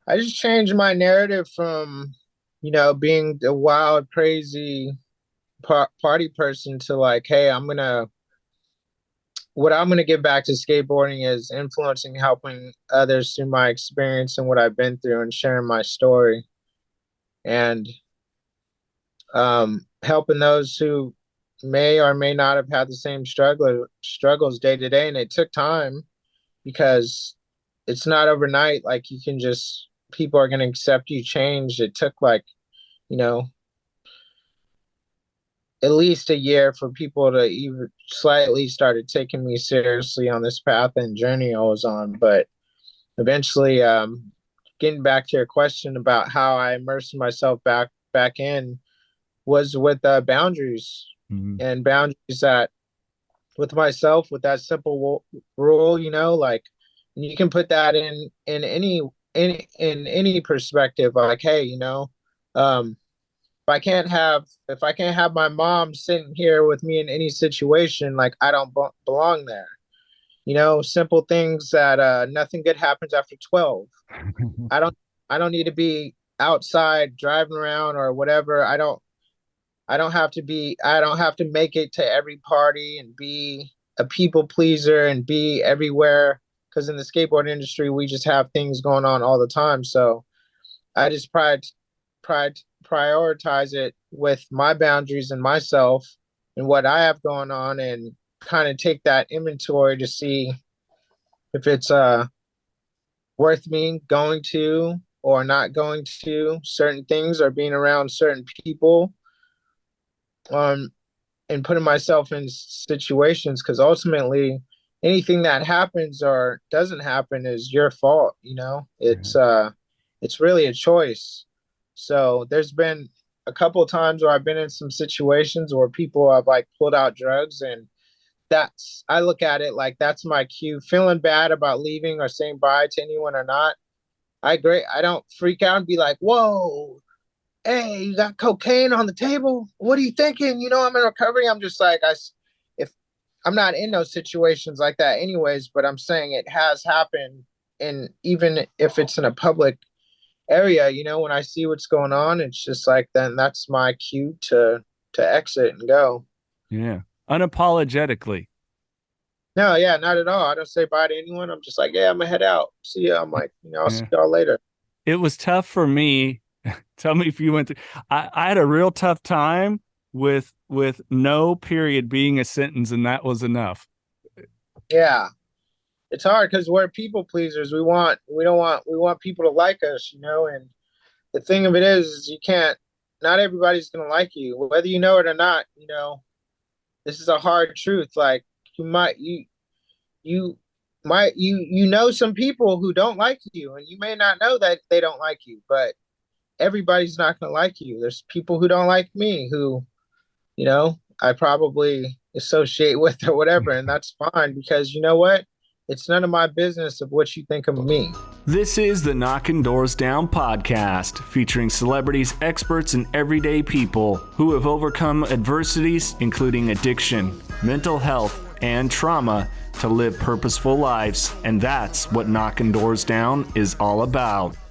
I just changed my narrative from, being the wild, crazy party person to like, hey, what I'm gonna give back to skateboarding is influencing, helping others through my experience and what I've been through, and sharing my story, and helping those who may or may not have had the same struggles day to day, and it took time because it's not overnight. Like you can just people are gonna accept you change. It took like you know at least a year for people to even slightly started taking me seriously on this path and journey I was on. But eventually, getting back to your question about how I immersed myself back in was with boundaries Hmm. and boundaries that with myself with that simple rule, like you can put that in any perspective. Like, hey, um, if I can't have my mom sitting here with me in any situation, like I don't belong there. Simple things that nothing good happens after 12. I don't I don't need to be outside driving around or whatever. I don't have to make it to every party and be a people pleaser and be everywhere because in the skateboard industry we just have things going on all the time. So I just pride prioritize it with my boundaries and myself and what I have going on, and kind of take that inventory to see if it's worth me going to or not going to certain things or being around certain people, um and putting myself in situations, because ultimately anything that happens or doesn't happen is your fault. It's really a choice. So there's been a couple of times where I've been in some situations where people have like pulled out drugs, and that's I look at it like that's my cue. Feeling bad about leaving or saying bye to anyone or not, I don't freak out and be like, whoa, hey, you got cocaine on the table? What are you thinking? I'm in recovery. I'm just like, if I'm not in those situations like that anyways, but I'm saying it has happened. And even if it's in a public area, when I see what's going on, it's just like, then that's my cue to exit and go. Yeah. Unapologetically. No, yeah, not at all. I don't say bye to anyone. I'm just like, yeah, I'm gonna head out. See ya. I'm like, I'll see Yeah. y'all later. It was tough for me. Tell me if you went through. I had a real tough time with no period being a sentence, and that was enough. Yeah. It's hard because we're people pleasers. We want people to like us, and the thing of it is you can't, not everybody's gonna like you, whether you know it or not. This is a hard truth. Like you might you you know some people who don't like you, and you may not know that they don't like you, but everybody's not gonna like you. There's people who don't like me who, I probably associate with or whatever, and that's fine because you know what? It's none of my business of what you think of me. This is the Knockin' Doors Down podcast, featuring celebrities, experts, and everyday people who have overcome adversities, including addiction, mental health, and trauma, to live purposeful lives. And that's what Knockin' Doors Down is all about.